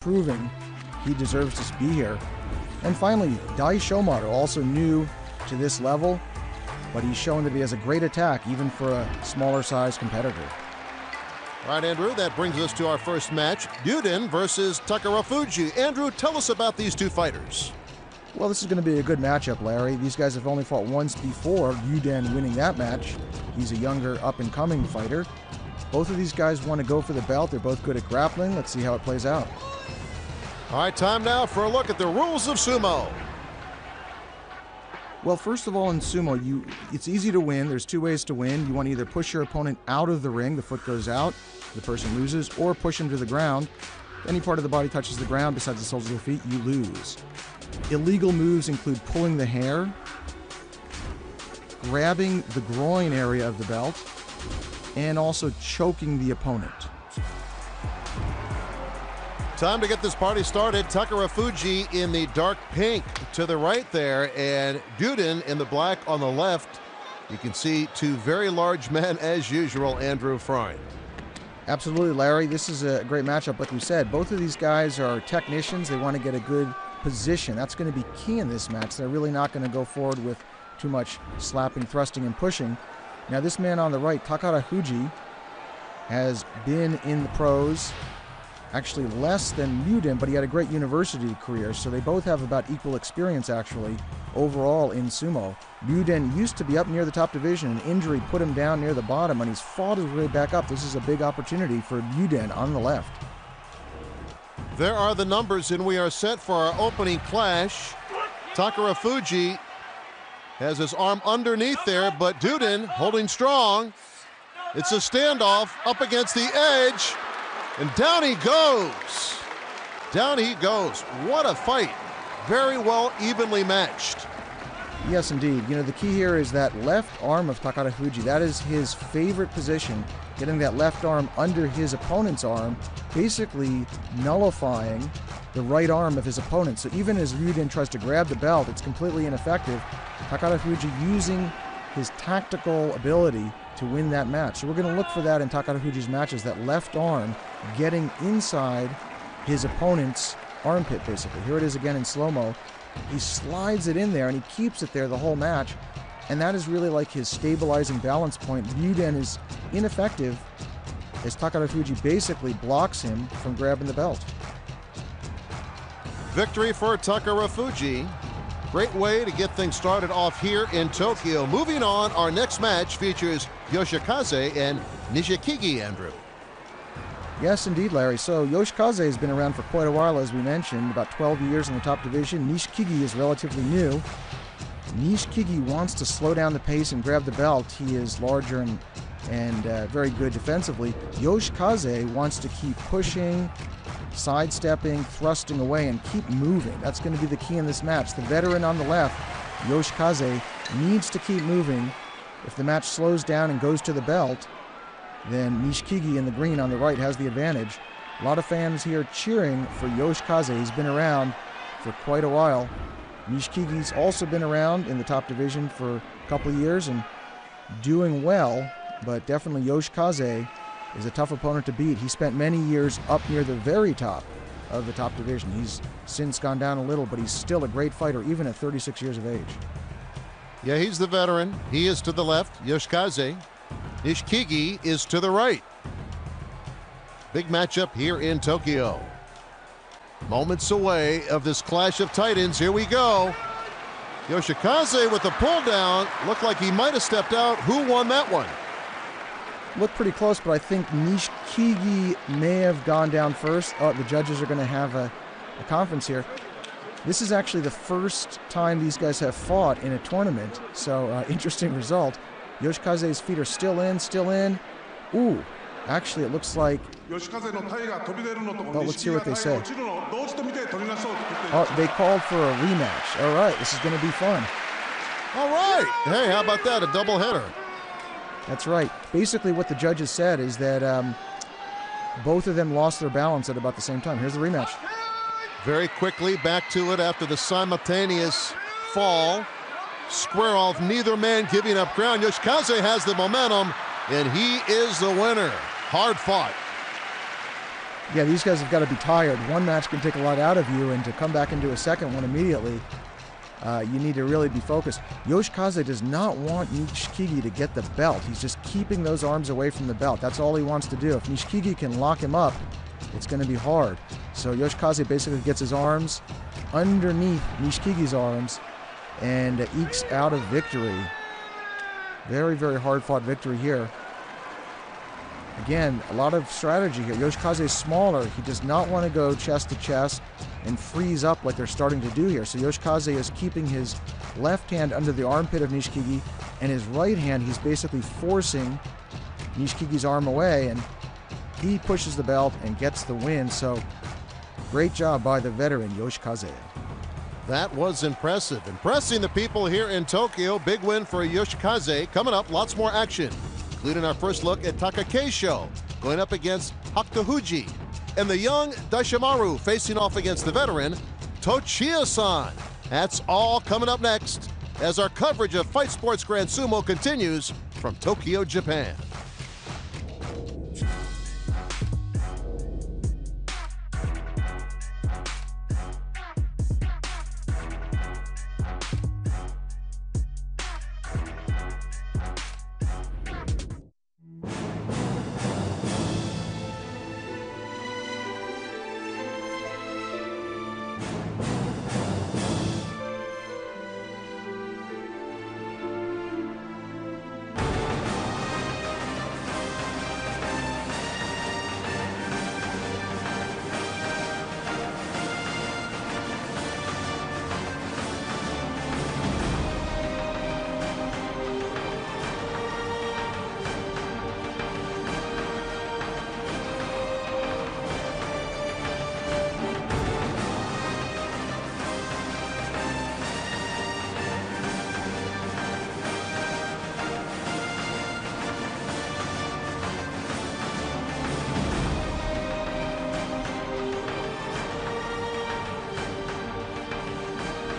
proving he deserves to be here. And finally, Dai Shomaru, also new to this level, but he's shown that he has a great attack even for a smaller size competitor. All right, Andrew, that brings us to our first match, Yuden versus Takarafuji. Andrew, tell us about these two fighters. Well, this is going to be a good matchup, Larry. These guys have only fought once before, Yuden winning that match. He's a younger, up-and-coming fighter. Both of these guys want to go for the belt. They're both good at grappling. Let's see how it plays out. All right, time now for a look at the rules of sumo. Well, first of all, in sumo, it's easy to win. There's two ways to win. You want to either push your opponent out of the ring, the foot goes out, the person loses, or push him to the ground. Any part of the body touches the ground besides the soles of the feet, you lose. Illegal moves include pulling the hair, grabbing the groin area of the belt, and also choking the opponent. Time to get this party started. Takarafuji in the dark pink to the right there, and Yuden in the black on the left. You can see two very large men as usual, Andrew Freund. Absolutely, Larry. This is a great matchup. Like we said, both of these guys are technicians. They want to get a good position. That's going to be key in this match. They're really not going to go forward with too much slapping, thrusting, and pushing. Now, this man on the right, Takarafuji, has been in the pros, actually less than Yuden, but he had a great university career, so they both have about equal experience, actually, overall in sumo. Yuden used to be up near the top division. An injury put him down near the bottom, and he's fought his way back up. This is a big opportunity for Yuden on the left. There are the numbers, and we are set for our opening clash. Takarafuji has his arm underneath there, but Yuden holding strong. It's a standoff up against the edge, and down he goes. Down he goes. What a fight. Very well evenly matched. Yes, indeed. You know, the key here is that left arm of Takarafuji. That is his favorite position, getting that left arm under his opponent's arm, basically nullifying the right arm of his opponent. So even as Yuden tries to grab the belt, it's completely ineffective. Takarafuji using his tactical ability to win that match. So we're going to look for that in Takarafuji's matches, that left arm getting inside his opponent's armpit, basically. Here it is again in slow-mo. He slides it in there, and he keeps it there the whole match. And that is really like his stabilizing balance point. Yuden is ineffective as Takarafuji basically blocks him from grabbing the belt. Victory for Takarafuji. Great way to get things started off here in Tokyo. Moving on, our next match features Yoshikaze and Nishikigi, Andrew. Yes, indeed, Larry. So Yoshikaze has been around for quite a while, as we mentioned, about 12 years in the top division. Nishikigi is relatively new. Nishikigi wants to slow down the pace and grab the belt. He is larger and very good defensively. Yoshikaze wants to keep pushing, sidestepping, thrusting away, and keep moving. That's going to be the key in this match. The veteran on the left, Yoshikaze, needs to keep moving. If the match slows down and goes to the belt, then Nishikigi in the green on the right has the advantage. A lot of fans here cheering for Yoshikaze. He's been around for quite a while. Nishikigi's also been around in the top division for a couple of years and doing well, but definitely Yoshikaze is a tough opponent to beat. He spent many years up near the very top of the top division. He's since gone down a little, but he's still a great fighter, even at 36 years of age. Yeah, he's the veteran. He is to the left, Yoshikaze. Nishikigi is to the right. Big matchup here in Tokyo. Moments away of this clash of titans. Here we go. Yoshikaze with the pull down. Looked like he might have stepped out. Who won that one? Looked pretty close, but I think Nishikigi may have gone down first. Oh, the judges are going to have a conference here. This is actually the first time these guys have fought in a tournament, so interesting result. Yoshikaze's feet are still in, still in. Ooh, actually it looks like... Oh, let's hear what they say. Oh, they called for a rematch. All right, this is going to be fun. All right. Hey, how about that? A double header. That's right. Basically what the judges said is that both of them lost their balance at about the same time. Here's the rematch. Very quickly back to it after the simultaneous fall. Square off, neither man giving up ground. Yoshikaze has the momentum, and he is the winner. Hard fought. Yeah, these guys have got to be tired. One match can take a lot out of you, and to come back into a second one immediately, you need to really be focused. Yoshikaze does not want Nishikigi to get the belt. He's just keeping those arms away from the belt. That's all he wants to do. If Nishikigi can lock him up, it's going to be hard. So Yoshikaze basically gets his arms underneath Nishikigi's arms and ekes out a victory. Very, very hard-fought victory here. Again, a lot of strategy here. Yoshikaze is smaller. He does not want to go chest to chest and freeze up like they're starting to do here. So Yoshikaze is keeping his left hand under the armpit of Nishikigi, and his right hand, he's basically forcing Nishikigi's arm away, and he pushes the belt and gets the win. So great job by the veteran Yoshikaze. That was impressive. Impressing the people here in Tokyo. Big win for Yoshikaze. Coming up, lots more action, including our first look at Takakeisho going up against Hakutohuji, and the young Daishimaru facing off against the veteran Tochiya-san. That's all coming up next as our coverage of Fight Sports Grand Sumo continues from Tokyo, Japan.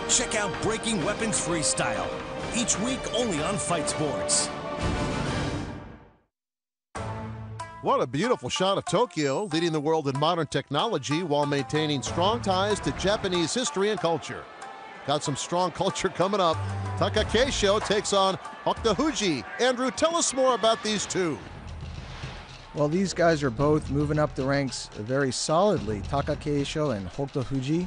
Check out Breaking Weapons Freestyle, each week only on Fight Sports. What a beautiful shot of Tokyo, leading the world in modern technology while maintaining strong ties to Japanese history and culture. Got some strong culture coming up. Takakeisho takes on Hakutohuji. Andrew, tell us more about these two. Well, these guys are both moving up the ranks very solidly, Takakeisho and Hakutohuji.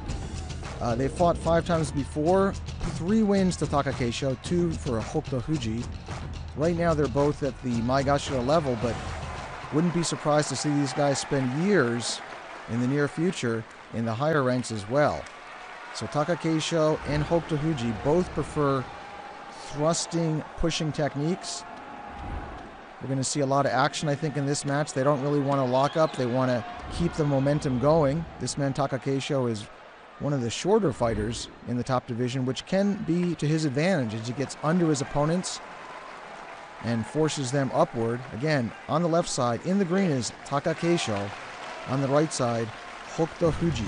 They fought 5 times before, 3 wins to Takakeisho, 2 for Hakutohuji. Right now they're both at the Maegashira level, but wouldn't be surprised to see these guys spend years in the near future in the higher ranks as well. So Takakeisho and Hakutohuji both prefer thrusting, pushing techniques. We're going to see a lot of action, I think, in this match. They don't really want to lock up. They want to keep the momentum going. This man, Takakeisho, is one of the shorter fighters in the top division, which can be to his advantage as he gets under his opponents and forces them upward. Again, on the left side, in the green is Takakeisho. On the right side, Hakutohuji.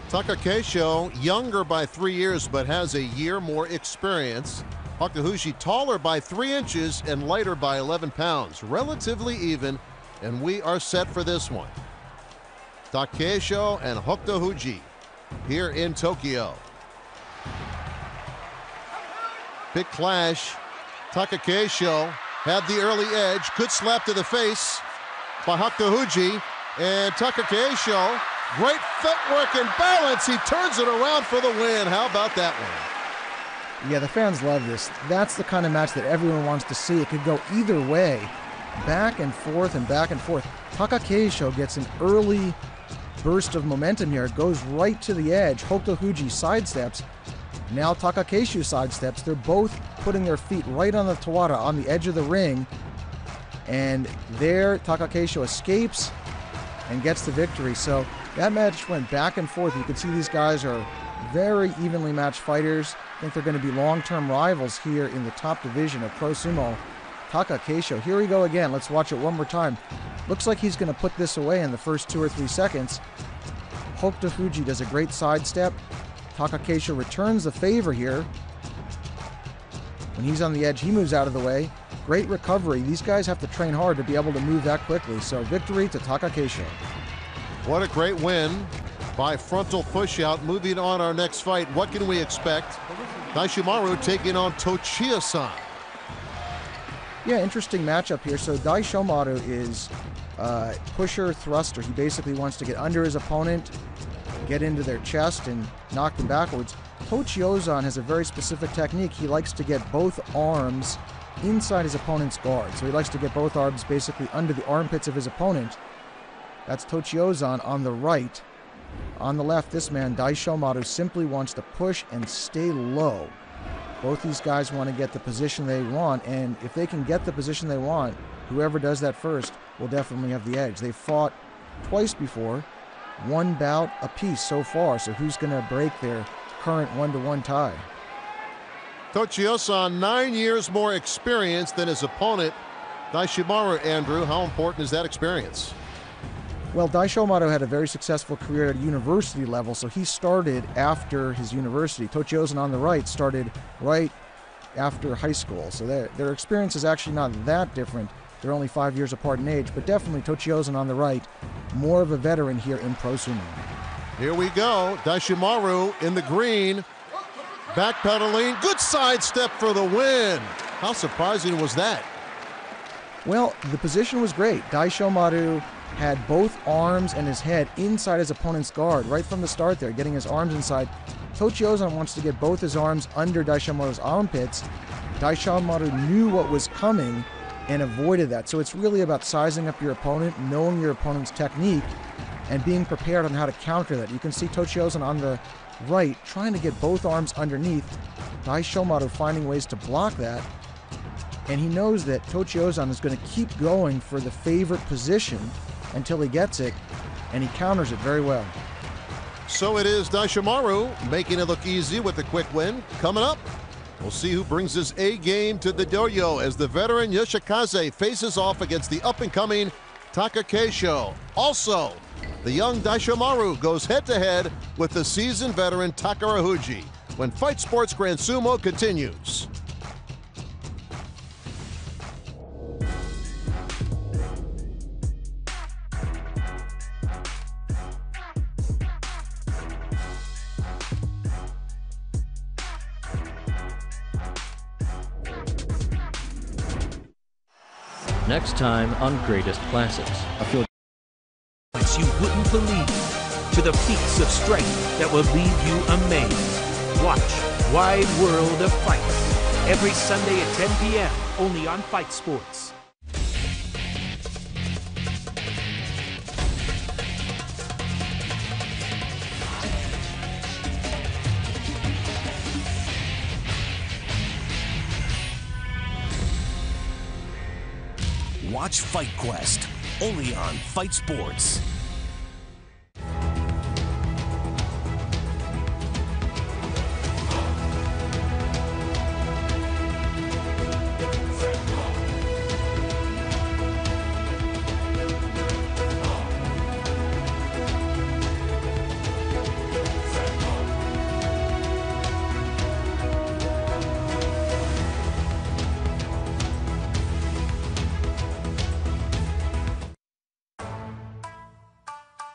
Takakeisho, younger by 3 years, but has a year more experience. Hakutohuji, taller by 3 inches and lighter by 11 pounds. Relatively even, and we are set for this one. Takakeisho and Hakutohuji here in Tokyo. Big clash. Takakeisho had the early edge. Good slap to the face by Hakutohuji. And Takakeisho, great footwork and balance. He turns it around for the win. How about that one? Yeah, the fans love this. That's the kind of match that everyone wants to see. It could go either way. Back and forth and back and forth. Takakeisho gets an early burst of momentum here. It goes right to the edge. Hakutohuji sidesteps. Now Takakeisho sidesteps. They're both putting their feet right on the Tawara, on the edge of the ring. And there, Takakeisho escapes and gets the victory. So that match went back and forth. You can see these guys are very evenly matched fighters. I think they're going to be long-term rivals here in the top division of Pro Sumo. Takakeisho, here we go again. Let's watch it one more time. Looks like he's going to put this away in the first 2 or 3 seconds. Hakutohuji does a great sidestep. Takakeisho returns the favor here. When he's on the edge, he moves out of the way. great recovery. These guys have to train hard to be able to move that quickly. So victory to Taka Keisho. What a great win by frontal pushout. Moving on our next fight, what can we expect? Daishomaru taking on Tochiya-san. Yeah, interesting matchup here. So Daishomaru is pusher thruster. He basically wants to get under his opponent, get into their chest, and knock them backwards. Tochiya-san has a very specific technique. He likes to get both arms inside his opponent's guard. So he likes to get both arms basically under the armpits of his opponent. That's Tochiya-san on the right. On the left, this man, Daishomaru, simply wants to push and stay low. Both these guys want to get the position they want, and if they can get the position they want, whoever does that first will definitely have the edge. They've fought twice before, one bout apiece so far, so who's going to break their current 1-1 tie? Tochiya-san, 9 years more experience than his opponent, Daishomaru. Andrew, how important is that experience? Well, Daishomaru had a very successful career at a university level, so he started after his university. Tochiya-san on the right started right after high school, so their experience is actually not that different. They're only 5 years apart in age, but definitely Tochiya-san on the right, more of a veteran here in Pro Sumo. Here we go. Daishomaru in the green, backpedaling, good sidestep for the win. How surprising was that? Well, the position was great. Daishomaru had both arms and his head inside his opponent's guard right from the start there, getting his arms inside. Tochiya-san wants to get both his arms under Daishomaru's armpits. Daishomaru knew what was coming and avoided that. So it's really about sizing up your opponent, knowing your opponent's technique, and being prepared on how to counter that. You can see Tochiya-san on the right trying to get both arms underneath. Daishomaru finding ways to block that. And he knows that Tochiya-san is going to keep going for the favorite position until he gets it, and he counters it very well. So it is Daishomaru making it look easy with a quick win. Coming up, we'll see who brings his A game to the dojo as the veteran Yoshikaze faces off against the up-and-coming Taka Keisho. Also, the young Daishomaru goes head-to-head with the seasoned veteran Takarafuji when Fight Sports Grand Sumo continues. Next time on Greatest Classics. I feel You wouldn't believe, to the feats of strength that will leave you amazed. Watch Wide World of Fight every Sunday at 10 p.m. only on Fight Sports. Watch Fight Quest only on Fight Sports.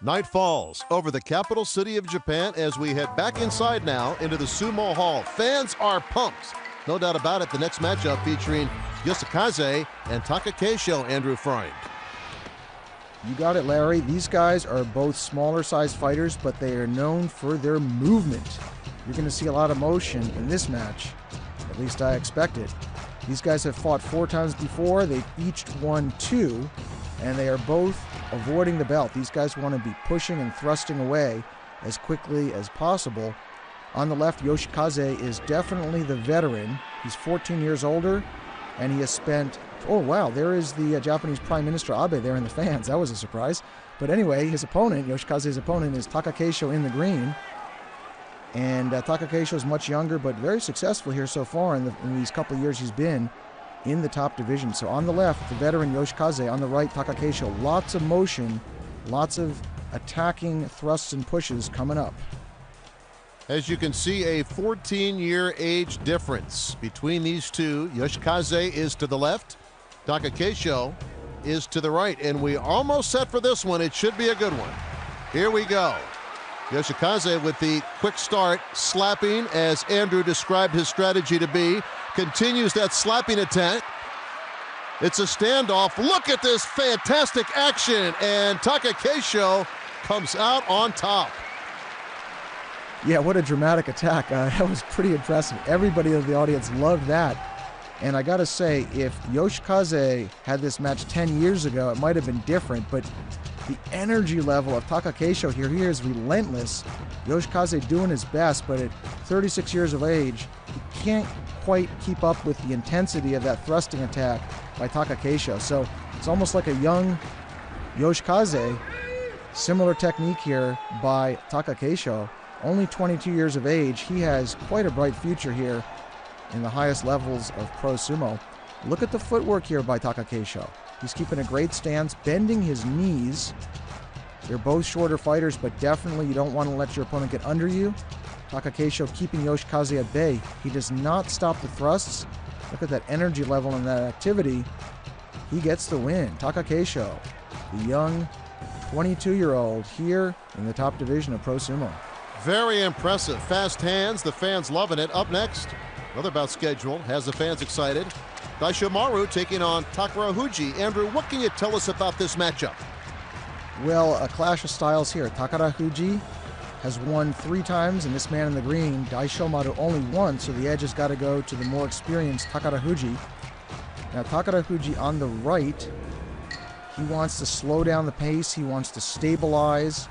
Night falls over the capital city of Japan as we head back inside now into the Sumo Hall. Fans are pumped. No doubt about it, the next matchup featuring Yoshikaze and Taka Keisho. Andrew Freund. You got it, Larry. These guys are both smaller sized fighters, but they are known for their movement. You're going to see a lot of motion in this match. At least I expect it. These guys have fought 4 times before. They've each won 2, and they are both avoiding the belt. These guys want to be pushing and thrusting away as quickly as possible. On the left, Yoshikaze is definitely the veteran. He's 14 years older, and he has spent... Oh, wow, there is the Japanese Prime Minister Abe there in the fans. That was a surprise. But anyway, his opponent, Yoshikaze's opponent, is Taka Keisho in the green. And Taka Keisho is much younger, but very successful here so far in these couple of years he's been in the top division. So on the left, the veteran Yoshikaze. On the right, Taka Keisho. Lots of motion, lots of attacking thrusts and pushes coming up. As you can see, a 14-year age difference between these two. Yoshikaze is to the left, Takakeisho is to the right, and we almost set for this one. It should be a good one. Here we go. Yoshikaze with the quick start, slapping as Andrew described his strategy to be. Continues that slapping attack. It's a standoff. Look at this fantastic action, and Takakeisho comes out on top. Yeah, what a dramatic attack. That was pretty impressive. Everybody in the audience loved that. And I got to say, if Yoshikaze had this match 10 years ago, it might have been different, but the energy level of Takakeisho here is relentless. Yoshikaze doing his best, but at 36 years of age, he can't quite keep up with the intensity of that thrusting attack by Takakeisho. So it's almost like a young Yoshikaze. Similar technique here by Takakeisho. Only 22 years of age. He has quite a bright future here in the highest levels of pro sumo. Look at the footwork here by Takakeisho. He's keeping a great stance, bending his knees. They're both shorter fighters, but definitely you don't want to let your opponent get under you. Takakeisho keeping Yoshikaze at bay. He does not stop the thrusts. Look at that energy level and that activity. He gets the win. Takakeisho, the young 22-year-old here in the top division of pro sumo. Very impressive. Fast hands. The fans loving it. Up next, another bout schedule has the fans excited. Daishomaru taking on Takara Huji. Andrew, what can you tell us about this matchup? Well, a clash of styles here. Takara Huji has won 3 times, and this man in the green, Daishomaru, only once, so the edge has got to go to the more experienced Takara Huji. Now, Takara Huji on the right, he wants to slow down the pace. He wants to stabilize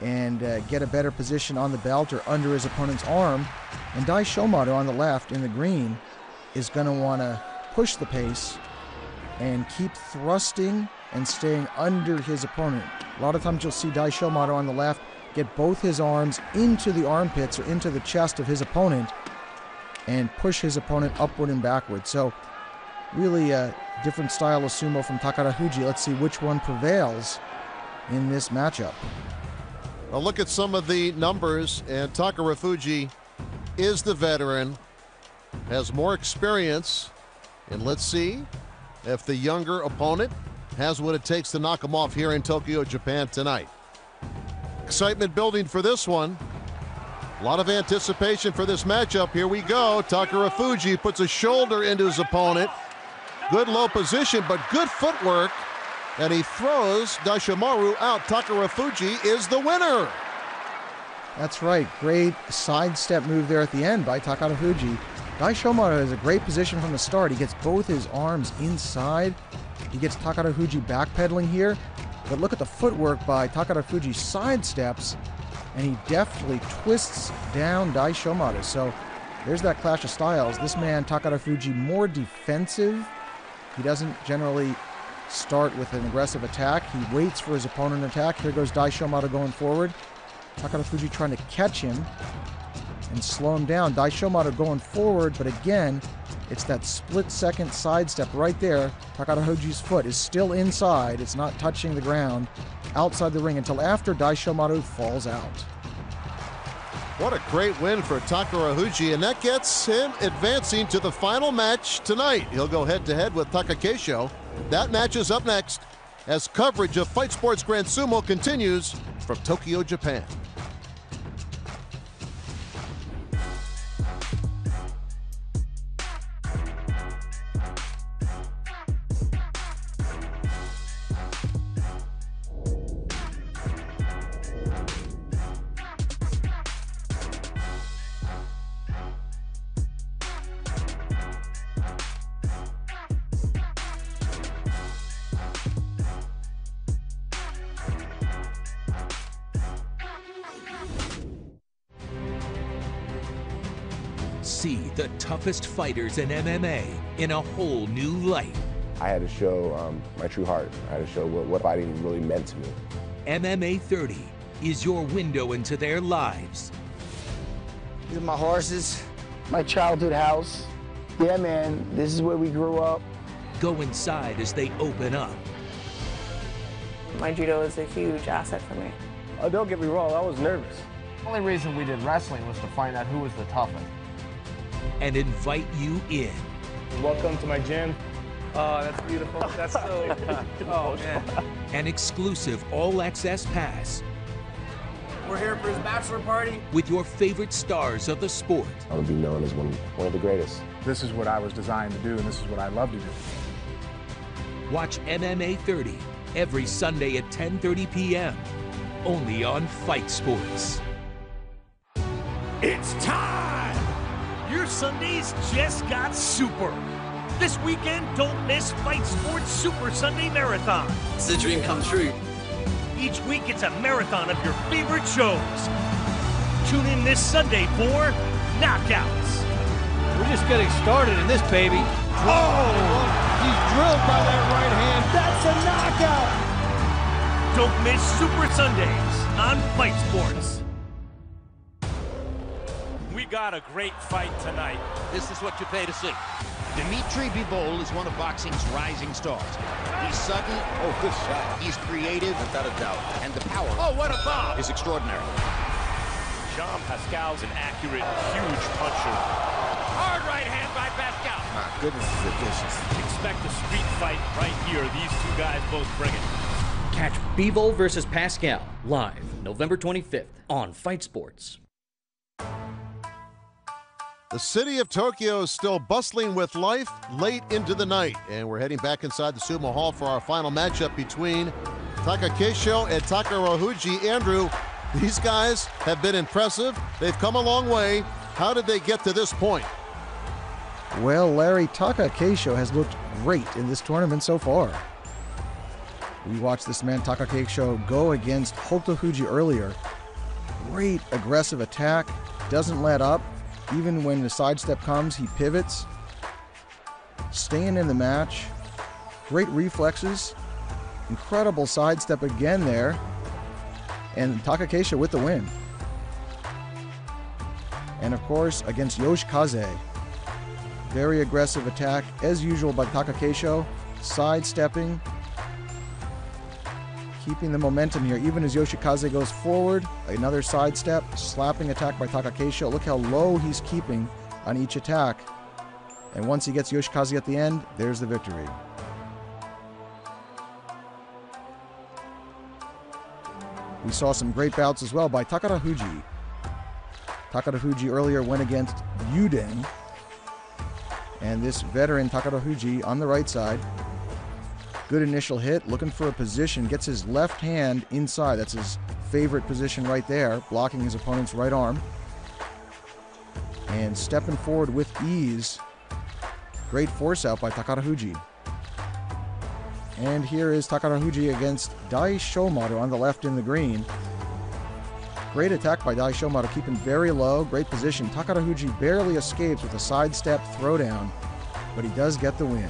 and get a better position on the belt or under his opponent's arm. And Daishomaru on the left in the green is going to want to push the pace and keep thrusting and staying under his opponent. A lot of times you'll see Daishomaru on the left get both his arms into the armpits or into the chest of his opponent and push his opponent upward and backward. So really a different style of sumo from Takara Huji. Let's see which one prevails in this matchup. Well, look at some of the numbers, and Takara Huji is the veteran, has more experience, and let's see if the younger opponent has what it takes to knock him off here in Tokyo, Japan tonight. Excitement building for this one. A lot of anticipation for this matchup. Here we go. Takara Huji puts a shoulder into his opponent. Good low position, but good footwork. And he throws Daishomaru out. Takara Huji is the winner. That's right. Great sidestep move there at the end by Takara Huji. Daishomaru has a great position from the start. He gets both his arms inside. He gets Takara Huji backpedaling here. But look at the footwork by Takara Huji. Sidesteps, and he deftly twists down Daishomaru. So there's that clash of styles. This man, Takara Huji, more defensive. He doesn't generally start with an aggressive attack. He waits for his opponent to attack. Here goes Daishomaru going forward. Takara Huji trying to catch him and slow him down. Daishomaru going forward, but again, it's that split-second sidestep right there. Takara Huji's foot is still inside. It's not touching the ground outside the ring until after Daishomaru falls out. What a great win for Takara Huji, and that gets him advancing to the final match tonight. He'll go head-to-head with Takakeisho. That match is up next as coverage of Fight Sports Grand Sumo continues from Tokyo, Japan. See the toughest fighters in MMA in a whole new light. I had to show my true heart. I had to show what fighting really meant to me. MMA 30 is your window into their lives. These are my horses, my childhood house. Yeah, man, this is where we grew up. Go inside as they open up. My judo is a huge asset for me. Oh, don't get me wrong, I was nervous. The only reason we did wrestling was to find out who was the toughest. And invite you in. Welcome to my gym. Oh, that's beautiful. That's so. Oh man. An exclusive all-access pass We're here for his bachelor party. with your favorite stars of the sport. I would be known as one of the greatest. This is what I was designed to do, and this is what I love to do. Watch MMA 30 every Sunday at 10:30 p.m. only on Fight Sports. It's time! Your Sundays just got super. This weekend, don't miss Fight Sports Super Sunday Marathon. It's a dream come true. Each week, it's a marathon of your favorite shows. Tune in this Sunday for Knockouts. We're just getting started in this baby. Oh! He's drilled by that right hand. That's a knockout. Don't miss Super Sundays on Fight Sports. We got a great fight tonight. This is what you pay to see. Dimitri Bivol is one of boxing's rising stars. He's sudden. Oh, good shot. He's creative. Without a doubt. And the power. Oh, what a bomb! Is extraordinary. Jean Pascal's an accurate, huge puncher. Hard right hand by Pascal. My goodness, is it vicious. Expect a street fight right here. These two guys both bring it. Catch Bivol versus Pascal live November 25th on Fight Sports. The city of Tokyo is still bustling with life late into the night, and we're heading back inside the Sumo Hall for our final matchup between Takakeisho and Takarahuji. Andrew, these guys have been impressive. They've come a long way. How did they get to this point? Well, Larry, Takakeisho has looked great in this tournament so far. We watched this man, Takakeisho, go against Hokutofuji earlier. Great aggressive attack, doesn't let up. Even when the sidestep comes, he pivots. Staying in the match. Great reflexes. Incredible sidestep again there. And Takakeisho with the win. And of course, against Yoshikaze. Very aggressive attack, as usual by Takakeisho. Sidestepping. Keeping the momentum here, even as Yoshikaze goes forward. Another sidestep, slapping attack by Takakeisho. Look how low he's keeping on each attack. And once he gets Yoshikaze at the end, there's the victory. We saw some great bouts as well by Takarahuji. Takarahuji earlier went against Yuden. And this veteran Takarahuji on the right side. Good initial hit, looking for a position, gets his left hand inside. That's his favorite position right there, blocking his opponent's right arm. And stepping forward with ease. Great force out by Takarahuji. And here is Takarahuji against Dai Shomaru on the left in the green. Great attack by Dai Shomaru, keeping very low, great position. Takarahuji barely escapes with a sidestep throwdown, but he does get the win.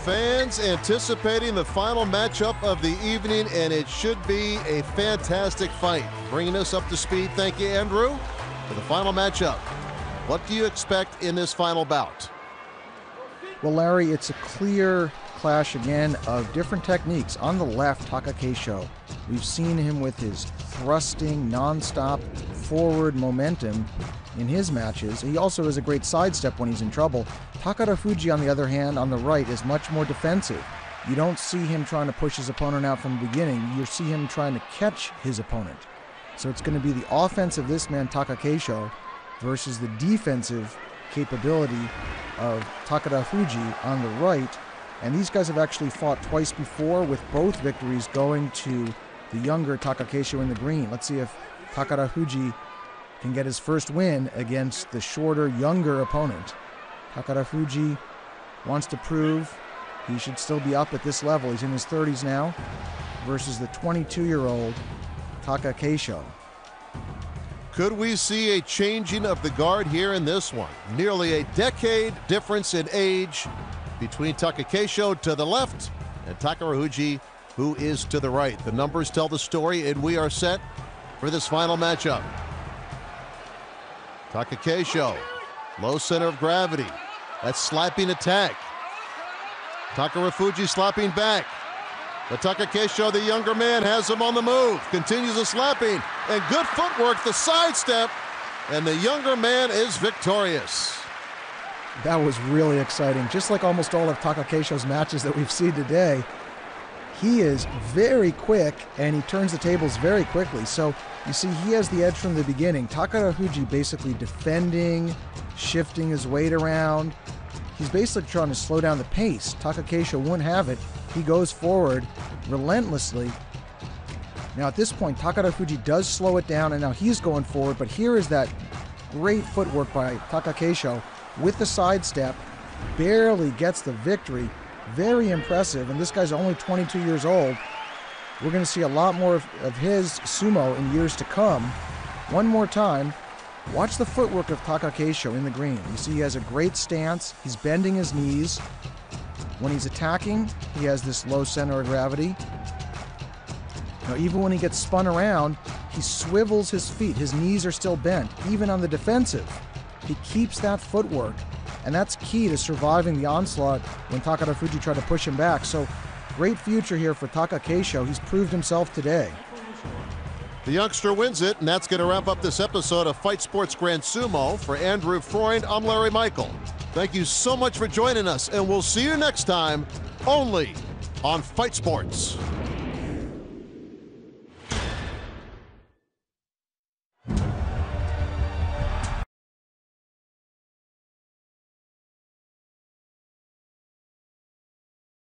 Fans anticipating the final matchup of the evening, and it should be a fantastic fight. Bringing us up to speed, thank you, Andrew, for the final matchup. What do you expect in this final bout? Well, Larry, it's a clear clash again of different techniques. On the left, Takakeisho. We've seen him with his thrusting, non-stop forward momentum in his matches. He also has a great sidestep when he's in trouble. Takarahuji, on the other hand, on the right, is much more defensive. You don't see him trying to push his opponent out from the beginning. You see him trying to catch his opponent. So it's going to be the offense of this man, Takakeisho, versus the defensive capability of Takarahuji on the right. And these guys have actually fought twice before, with both victories going to the younger Takakeisho in the green. Let's see if Takarahuji can get his first win against the shorter, younger opponent. Takarahuji wants to prove he should still be up at this level. He's in his 30s now, versus the 22-year-old Takakeisho. Could we see a changing of the guard here in this one? Nearly a decade difference in age between Takakeisho to the left and Takarahuji, who is to the right. The numbers tell the story, and we are set for this final matchup. Takakeisho, low center of gravity. That's slapping attack. Takarahuji slapping back. But Takakeisho, the younger man, has him on the move. Continues the slapping, and good footwork, the sidestep, and the younger man is victorious. That was really exciting. Just like almost all of Taka Keisho's matches that we've seen today, he is very quick and he turns the tables very quickly. So you see he has the edge from the beginning. Takarafuji basically defending, shifting his weight around. He's basically trying to slow down the pace. Taka Keisho wouldn't have it. He goes forward relentlessly. Now at this point, Takarafuji does slow it down and now he's going forward, but here is that great footwork by Taka Keisho with the sidestep, barely gets the victory. Very impressive, and this guy's only 22 years old. We're going to see a lot more of his sumo in years to come. One more time, watch the footwork of Taka Keisho in the green. You see he has a great stance. He's bending his knees. When he's attacking, he has this low center of gravity. Now, even when he gets spun around, he swivels his feet. His knees are still bent, even on the defensive. He keeps that footwork, and that's key to surviving the onslaught when Takarafuji tried to push him back. So, great future here for Taka Keisho. He's proved himself today. The youngster wins it, and that's going to wrap up this episode of Fight Sports Grand Sumo. For Andrew Freund, I'm Larry Michael. Thank you so much for joining us, and we'll see you next time only on Fight Sports.